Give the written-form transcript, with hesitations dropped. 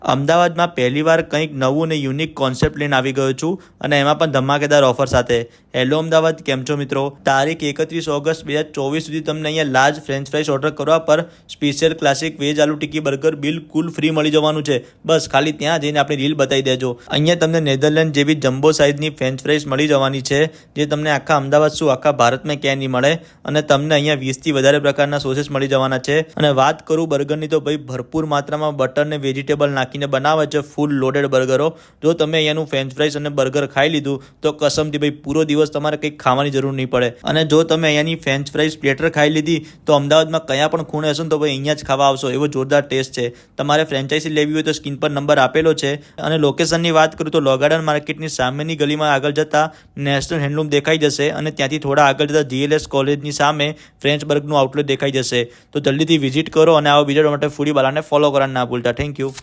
અમદાવાદમાં પહેલીવાર કંઈક નવું ને યુનિક કોન્સેપ્ટ લઈને આવી ગયો છું અને એમાં પણ ધમાકેદાર ઓફર સાથે. હેલો અમદાવાદ, કેમ છો મિત્રો? તારીખ 31 ઓગસ્ટ 2024 સુધી તમને અહીંયા લાર્જ ફ્રેન્ચ ફ્રાઈસ ઓર્ડર કરવા પર સ્પેશિયલ ક્લાસિક વેજ આલુ ટિક્કી બર્ગર બિલકુલ ફ્રી મળી જવાનું છે. બસ ખાલી ત્યાં જઈને આપણી રીલ બતાવી દેજો. અહીંયા તમને નેધરલેન્ડ જેવી જમ્બો સાઇઝની ફ્રેન્ચ ફ્રાઈસ મળી જવાની છે, જે તમને આખા અમદાવાદ શું આખા ભારતમાં ક્યાંય નહીં મળે. અને તમને અહીંયા 20થી વધારે પ્રકારના સોસીસ મળી જવાના છે. અને વાત કરું બર્ગરની તો ભાઈ ભરપૂર માત્રામાં બટર ને વેજીટેબલ નાખીને બનાવે છે ફૂલ લોડેડ બર્ગરો. જો તમે અહીંયાનું ફ્રેન્ચ ફ્રાઈસ અને બર્ગર ખાઈ લીધું તો કસમથી ભાઈ પૂરો દિવસ તમારે કંઈક ખાવાની જરૂર નહીં પડે. અને જો તમે અહીંયાની ફ્રેન્ચ ફ્રાઈસ પ્લેટર ખાઈ લીધી તો અમદાવાદમાં કયા પણ ખૂણે હશો ને તો ભાઈ અહીંયા જ ખાવા આવશો. એવો જોરદાર ટેસ્ટ છે. તમારે ફ્રેન્ચાઇઝી લેવી હોય તો સ્ક્રીન પર નંબર આપેલો છે. અને લોકેશનની વાત કરું તો લો ગાર્ડન માર્કેટની સામેની ગલીમાં આગળ જતા નેશનલ હેન્ડલૂમ દેખાઈ જશે અને ત્યાંથી થોડા આગળ જતા GLS કોલેજની સામે ફ્રેન્ચ બર્ગનું આઉટલેટ દેખાઈ જશે. તો જલ્દીથી વિઝિટ કરો અને આવા બીજા માટે ફૂડી બાલાને ફોલો કરવાનું ના ભૂલતા. Thank you.